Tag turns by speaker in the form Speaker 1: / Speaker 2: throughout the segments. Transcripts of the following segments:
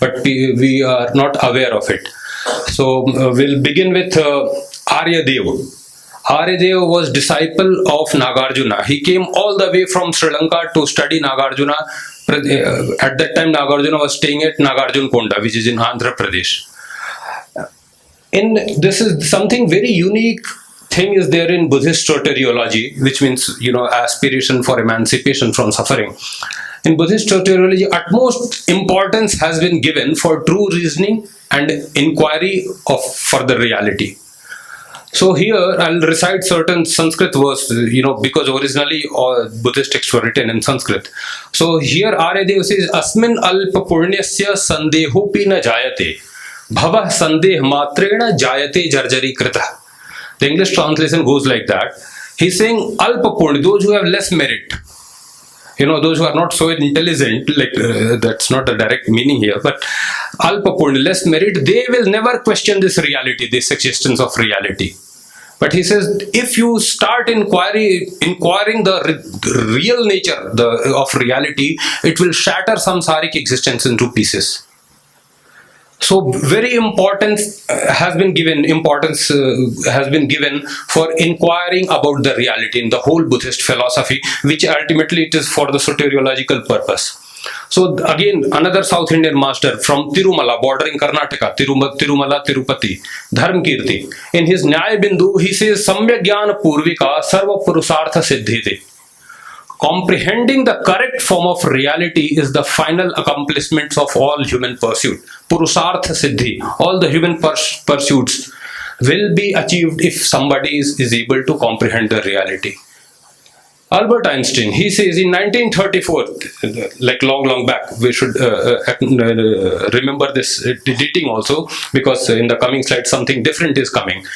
Speaker 1: but we are not aware of it. So we'll begin with Arya. Arya was disciple of Nagarjuna. He came all the way from Sri Lanka to study Nagarjuna. At that time, Nagarjuna was staying at Nagarjuna Konda, which is in Andhra Pradesh. This is something very unique thing is there in Buddhist soteriology, which means, aspiration for emancipation from suffering. In Buddhist soteriology, utmost importance has been given for true reasoning and inquiry for the reality. So here I'll recite certain Sanskrit verse, because originally all Buddhist texts were written in Sanskrit. So here Arya says, Asmin alpa punyasya sandehopi na jayate, bhava sandeh matrena jayate jarjari krita. The English translation goes like that. He's saying alpa punya, those who have less merit. Those who are not so intelligent, that's not a direct meaning here, but alpa punya, less merit, they will never question this reality, this existence of reality. But he says, if you start inquiring the real nature of reality, it will shatter samsaric existence into pieces. So very importance has been given for inquiring about the reality in the whole Buddhist philosophy, which ultimately it is for the soteriological purpose. So again, another South Indian master from Tirumala, bordering Karnataka, Tirumala, Tirupati, Dharmakirti. In his Nyaya Bindu, he says, Samyak Jnana Purvika Sarva Purusartha Siddhite. Comprehending the correct form of reality is the final accomplishment of all human pursuit. Purusartha Siddhi, all the human pursuits will be achieved if somebody is able to comprehend the reality. Albert Einstein, he says in 1934, like long back, we should remember this dating also, because in the coming slide something different is coming.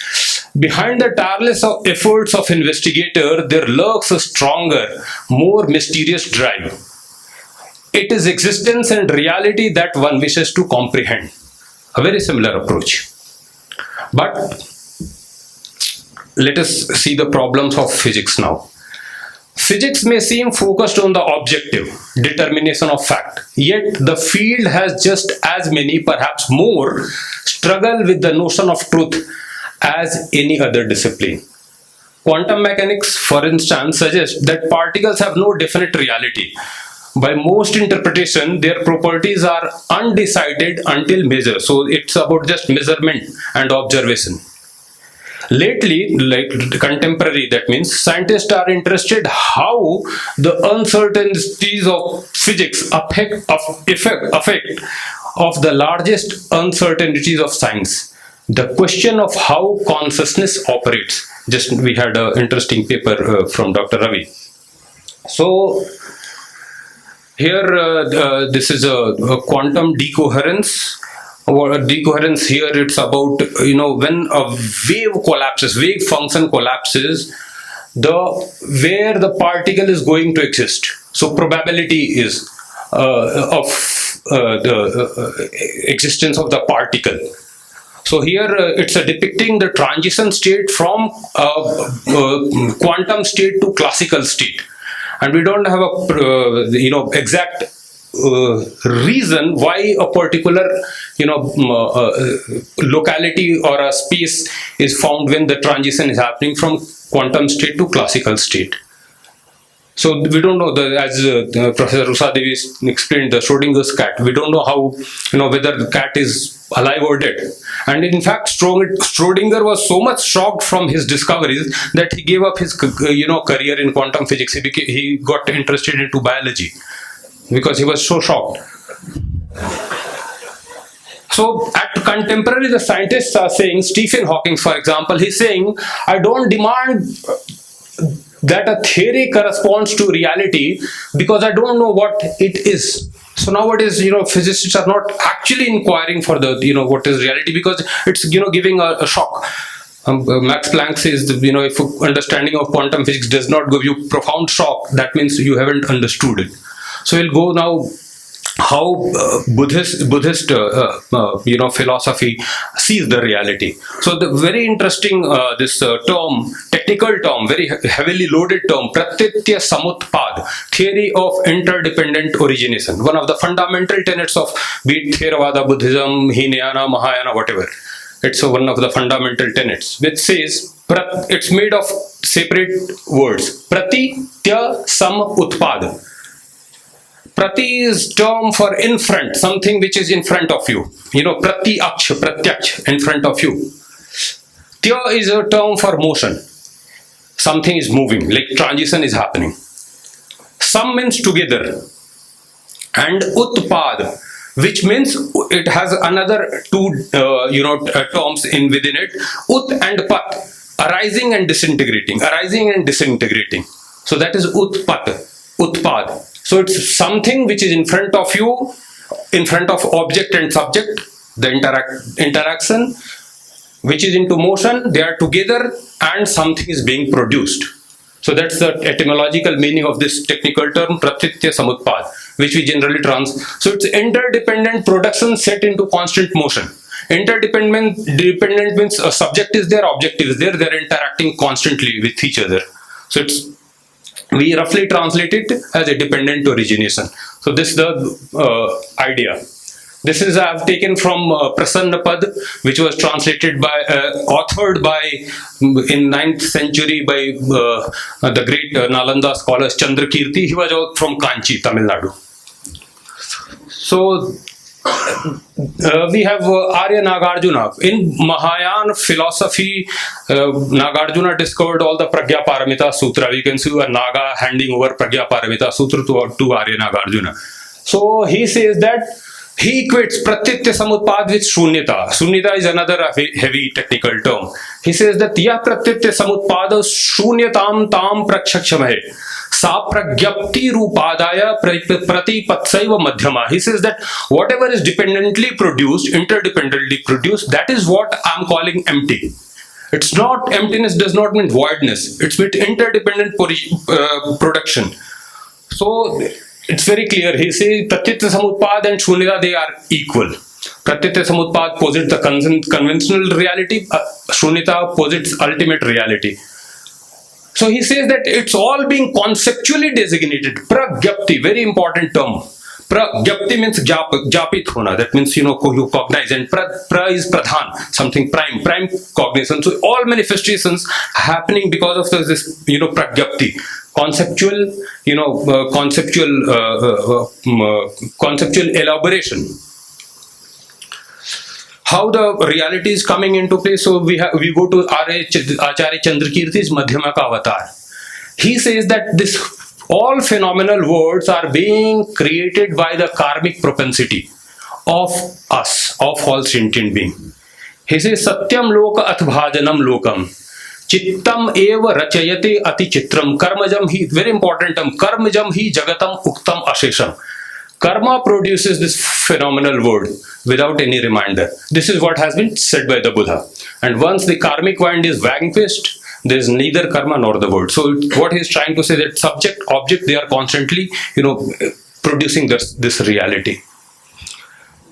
Speaker 1: Behind the tireless efforts of investigator, there lurks a stronger, more mysterious drive. It is existence and reality that one wishes to comprehend. A very similar approach. But let us see the problems of physics now. Physics may seem focused on the objective determination of fact, yet the field has just as many, perhaps more, struggle with the notion of truth as any other discipline. Quantum mechanics, for instance, suggests that particles have no definite reality. By most interpretation, their properties are undecided until measured. So it's about just measurement and observation. Lately, like contemporary, that means scientists are interested how the uncertainties of physics affect of the largest uncertainties of science. The question of how consciousness operates. Just we had an interesting paper from Dr. Ravi. So here this is a quantum decoherence. Decoherence here, it's about, when a wave function collapses, where the particle is going to exist. So probability is of the existence of the particle. So here it's depicting the transition state from quantum state to classical state, and we don't have a exact reason why a particular locality or a space is found when the transition is happening from quantum state to classical state. So we don't know, as Professor Usha Devi explained, the Schrodinger's cat, we don't know how, whether the cat is alive or dead. And in fact, Schrodinger was so much shocked from his discoveries that he gave up his career in quantum physics. He got interested into biology because he was so shocked. So at contemporary, the scientists are saying, Stephen Hawking, for example, he's saying, I don't demand that a theory corresponds to reality because I don't know what it is. So nowadays, physicists are not actually inquiring for the, what is reality, because it's, giving a shock. Max Planck says, if understanding of quantum physics does not give you profound shock, that means you haven't understood it. So we'll go now how Buddhist philosophy sees the reality. So the very interesting this term technical term, very heavily loaded term, Pratitya Samutpad, theory of interdependent origination. One of the fundamental tenets of be it Theravada, Buddhism, Hinayana, Mahayana, whatever. It's one of the fundamental tenets, which says it's made of separate words. Pratitya Samutpad. Prati is term for in front, something which is in front of you. Pratyaksh, in front of you. Tya is a term for motion. Something is moving, like transition is happening. Sam means together. And Utpad, which means it has another two terms within it. Ut and Pat, arising and disintegrating. So that is Utpad. So it's something which is in front of you, in front of object and subject, the interaction, which is into motion, they are together and something is being produced. So that's the etymological meaning of this technical term, Pratitya Samutpad, which we generally So it's interdependent production set into constant motion. Interdependent means a subject is there, object is there, they're interacting constantly with each other. So we roughly translate it as a dependent origination. So this is the idea. This is I've taken from Prasannapad, which was translated by, authored by, in 9th century by the great Nalanda scholar Chandrakirti. He was from Kanchi, Tamil Nadu. So we have Arya Nagarjuna. In Mahayana philosophy, Nagarjuna discovered all the Pragya Paramita Sutra. We can see a Naga handing over Pragya Paramita Sutra to Arya Nagarjuna. So he says that he equates Pratitya Samutpad with Shunyata. Shunyata is another heavy technical term. He says that Ya Pratitya Samutpada Shunyatam Tam Prakshakshamahe Sa Pragyapti Rupadaya Pratipatsaiva Madhyama. He says that whatever is dependently produced, interdependently produced, that is what I'm calling empty. It's not, emptiness does not mean voidness. It's with interdependent production. So it's very clear. He says Pratitya Samutpad and Shunyata, they are equal. Pratitya Samutpad posits the conventional reality, Shunyata posits ultimate reality. So he says that it's all being conceptually designated. Pragyapti, very important term. Pragyapti means japit hona, that means you cognize, and pra is pradhan, something prime cognizance. So all manifestations happening because of this pragyapti. Conceptual elaboration. How the reality is coming into place. So we go to Acharya Chandrakirti's Madhyamaka Avatar. He says that all phenomenal worlds are being created by the karmic propensity of us, of all sentient being. He says Satyam Loka Athbhajanam Lokam. Chittam eva rachayate ati chitram karmajam hi, very important term, karmajam hi jagatam uktam ashesham. Karma produces this phenomenal world without any reminder. This is what has been said by the Buddha. And once the karmic wind is vanquished, there is neither karma nor the world. So what he is trying to say that subject, object, they are constantly, producing this reality.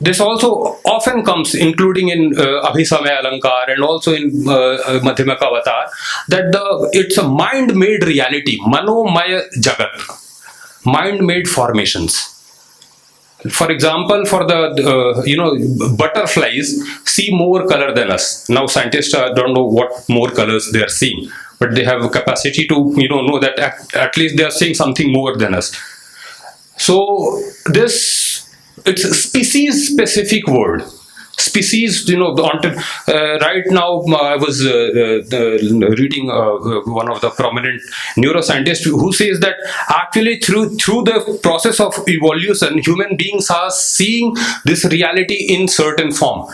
Speaker 1: This also often comes, including in Abhisamaya Alankar and also in Madhyamaka Avatar, that it's a mind-made reality, Manomaya Jagat, mind-made formations. For example, for the butterflies see more color than us. Now scientists don't know what more colors they are seeing, but they have a capacity to know that at least they are seeing something more than us. So it's a species-specific word. Species, right now I was reading one of the prominent neuroscientists who says that actually through the process of evolution, human beings are seeing this reality in certain form.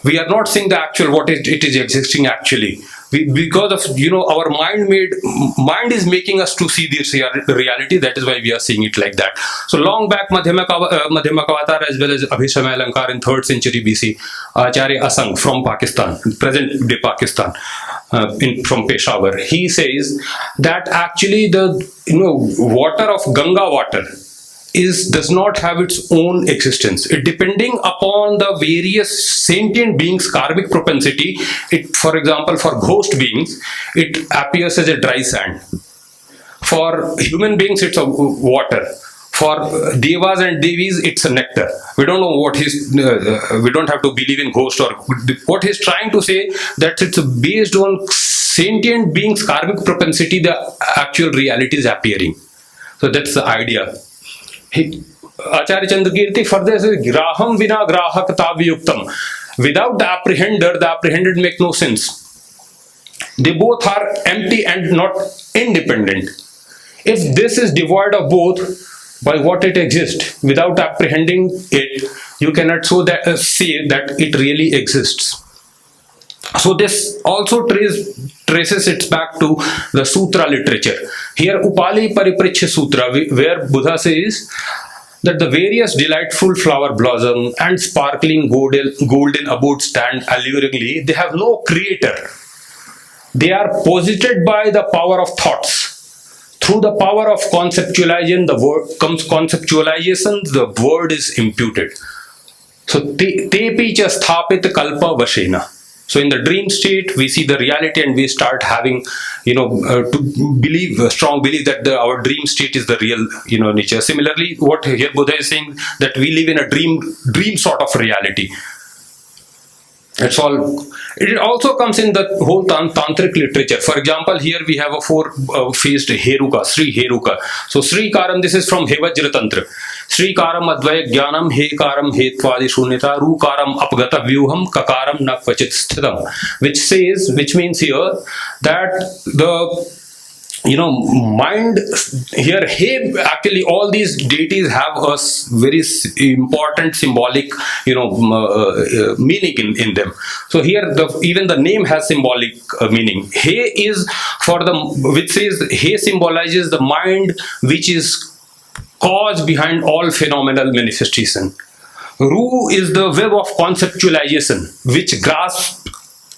Speaker 1: We are not seeing the actual what it is existing actually. Because of our mind is making us to see this reality. That is why we are seeing it like that. So long back, Madhyamaka Avatar as well as Abhisamaya Alankar in 3rd century BC, Acharya Asang from Pakistan, present day Pakistan, from Peshawar, he says that actually the water of Ganga water does not have its own existence. It depending upon the various sentient beings' karmic propensity. It, for example, for ghost beings, it appears as a dry sand. For human beings, it's a water. For devas and devis, it's a nectar. We don't know what he's. We don't have to believe in ghost or what he's trying to say. That it's based on sentient beings' karmic propensity. The actual reality is appearing. So that's the idea. Acharya Chandrakirti further says, Graham vina grahakata viyuktam. Without the apprehended make no sense. They both are empty and not independent. If this is devoid of both, by what it exists, without apprehending it, you cannot say that it really exists. So this also traces it back to the sutra literature. Here Upali Pariprachya Sutra, where Buddha says that the various delightful flower blossom and sparkling golden abode stand alluringly. They have no creator. They are posited by the power of thoughts. Through the power of conceptualization, the word is imputed. So tepi cha sthapit kalpa vashena. So in the dream state, we see the reality and we start having, to believe, a strong belief that our dream state is the real, nature. Similarly, what here Buddha is saying, that we live in a dream sort of reality. It's all. It also comes in the whole tantric literature. For example, here we have a four-faced Heruka, Sri Heruka. So Sri Karam, this is from Hevajra Tantra. Sri Karam Advaya Jnanam, He Karam Hetvadi Shunyata, Ru Karam Apgata Vyuham, Kakaram Nakvachit Sthitam. Which means here that the mind here, actually all these deities have a very important symbolic, meaning in them. So here even the name has symbolic meaning. He is which says He symbolizes the mind which is cause behind all phenomenal manifestation. Ru is the web of conceptualization which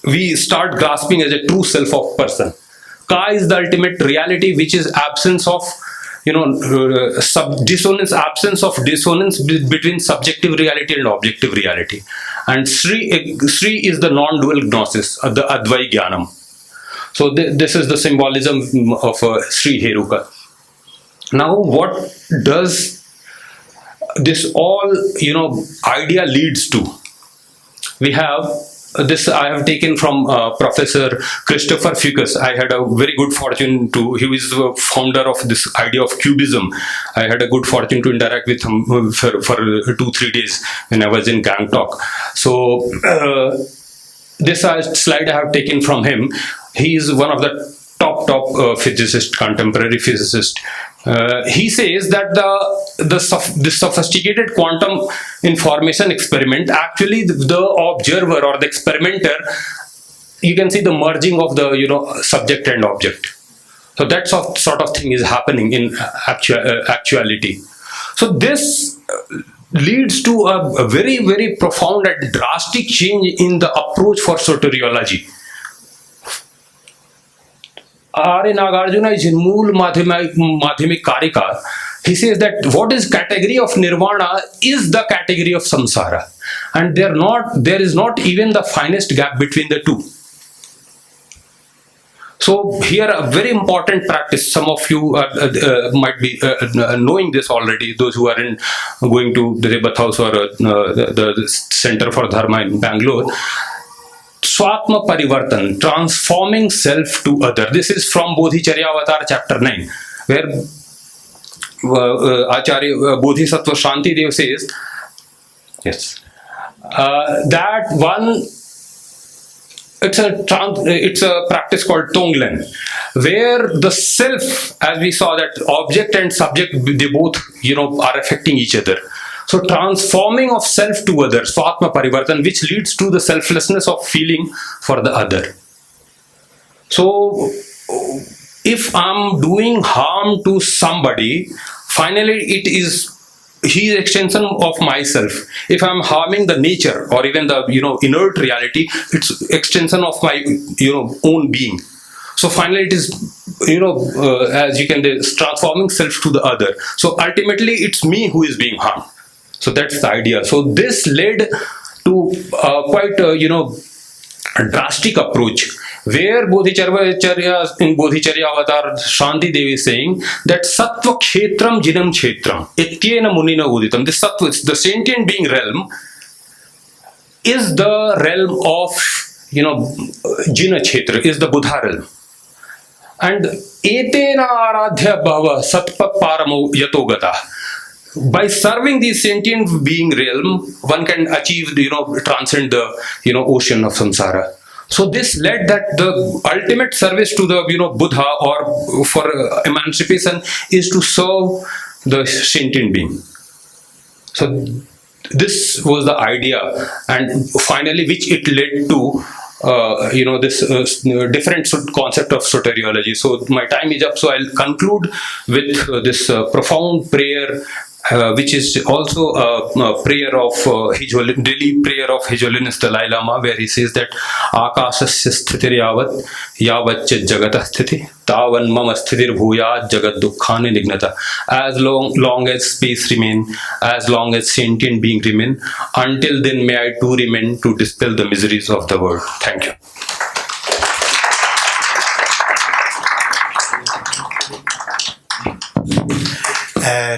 Speaker 1: we start grasping as a true self of person. Ka is the ultimate reality, which is absence of, dissonance, absence of dissonance between subjective reality and objective reality. And Sri is the non-dual gnosis, the Advai Jnanam. So this is the symbolism of Sri Heruka. Now, what does this all, idea leads to? We have this I have taken from Professor Christopher Fuchs. I had a very good fortune he was the founder of this idea of cubism. I had a good fortune to interact with him for 2-3 days when I was in Gangtok. So this slide I have taken from him. He is one of the top physicist, contemporary physicist. He says that the sophisticated quantum information experiment, actually the observer or the experimenter, you can see the merging of the subject and object. So that sort of thing is happening in actuality. So this leads to a very, very profound and drastic change in the approach for soteriology. Arya Nagarjuna is in Mool Madhyamik Karika. He says that what is category of nirvana is the category of samsara, and there is not even the finest gap between the two. So here a very important practice. Some of you might be knowing this already. Those who are going to the Rebbe house or the Center for Dharma in Bangalore. Swatma Parivartan, transforming self to other. This is from Bodhicharya Avatar chapter 9, where Acharya Bodhisattva Shanti Dev says, yes, that one, it's a practice called Tonglen, where the self, as we saw that object and subject, they both are affecting each other. So transforming of self to other, Swatma Parivartan, which leads to the selflessness of feeling for the other. So if I'm doing harm to somebody, finally he is extension of myself. If I'm harming the nature or even the inert reality, it's extension of my own being. So finally it is, as you can say, transforming self to the other. So ultimately it's me who is being harmed. So that's the idea. So this led to quite a drastic approach, where Bodhicharya, in Bodhicharya Avatar, Shanti Devi is saying that Sattva Kshetram Jinam Kshetram Ityena Munina Uditam. This Sattva, the sentient being realm, is the realm of, Jina Kshetra, is the Buddha realm. And Etena Aradhya Bhava Satpa Paramo Yatogata. By serving the sentient being realm, one can achieve, transcend the, ocean of samsara. So this led that the ultimate service to the, Buddha or for emancipation is to serve the sentient being. So this was the idea, and finally which it led to this different concept of soteriology. So my time is up, so I'll conclude with this profound prayer, which is also a prayer of daily prayer of His Holiness Dalai Lama, where he says that Akashasya sthiti yavatcha jagatah sthiti tavan mama sthitir bhuyat jagat dukkhani nignata. As long as space remain, as long as sentient being remain, until then may I too remain to dispel the miseries of the world. Thank you.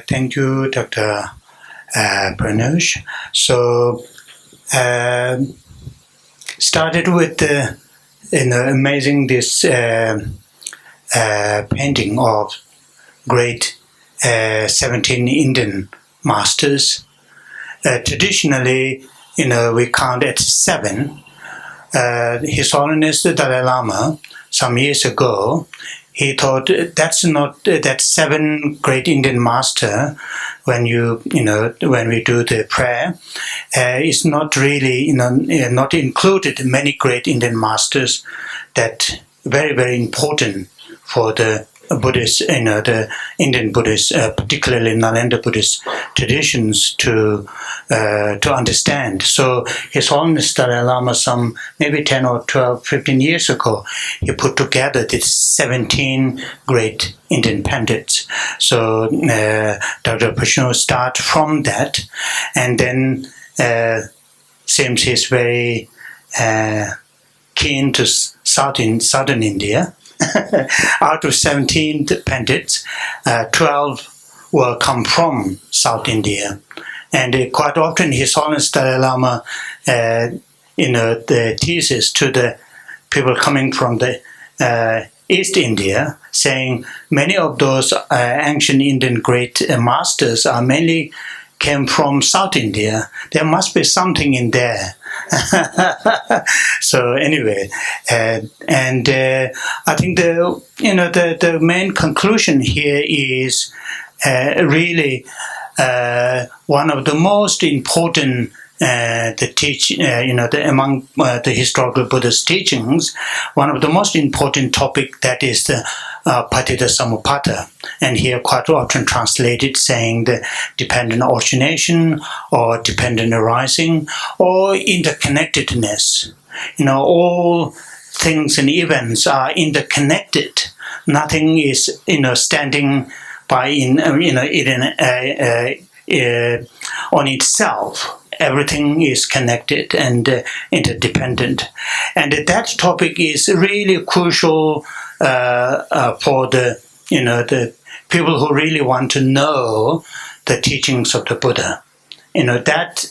Speaker 2: Thank you, Dr. Pranshu. So, started with amazing this painting of great 17 Indian masters. Traditionally, we count at 7. His Holiness the Dalai Lama, some years ago, he thought that's not that 7 great Indian master. When when we do the prayer, it's not really not included many great Indian masters that very, very important for the Buddhist, the Indian Buddhist, particularly Nalanda Buddhist traditions to understand. So His Holiness Dalai Lama, some maybe 10 or 12, 15 years ago, he put together these 17 great Indian pandits. So Dr. Pranshu start from that, and then seems he's very keen to southern India. Out of 17 pandits, 12 will come from South India. And quite often His Holiness Dalai Lama, the thesis to the people coming from the East India, saying many of those ancient Indian great masters are mainly came from South India. There must be something in there. So anyway, and I think the main conclusion here is really one of the most important among the historical Buddhist teachings, one of the most important topic, that is the Patita Samuppada, and here quite often translated saying the dependent origination or dependent arising or interconnectedness. All things and events are interconnected. Nothing is standing by on itself. Everything is connected and interdependent, and that topic is really crucial for the people who really want to know the teachings of the Buddha. That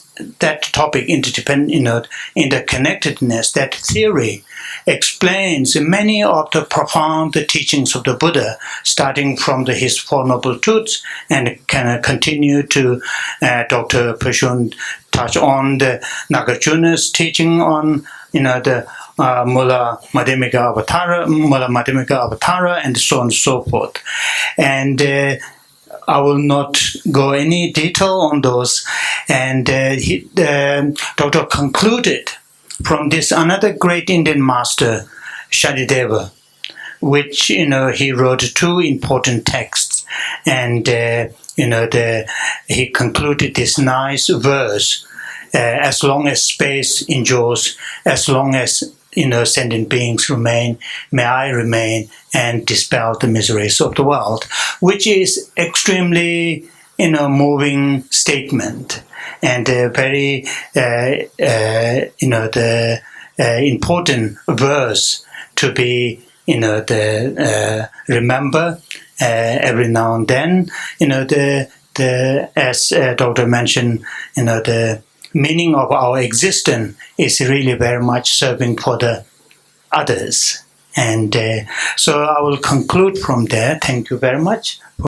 Speaker 2: topic, interconnectedness, that theory explains many of the profound teachings of the Buddha, starting from his Four Noble Truths, and can continue to Dr. Pranshu touch on the Nagarjuna's teaching on the Mula Madhyamika Avatara, and so on and so forth. And I will not go any detail on those. And Doctor concluded from this another great Indian master, Shantideva, which he wrote 2 important texts, and he concluded this nice verse: as long as space endures, as long as sentient beings remain, may I remain, and dispel the miseries of the world, which is extremely, moving statement and a very, the important verse to be, remember every now and then. As Doctor mentioned, the meaning of our existence is really very much serving for the others. And so I will conclude from there. Thank you very much.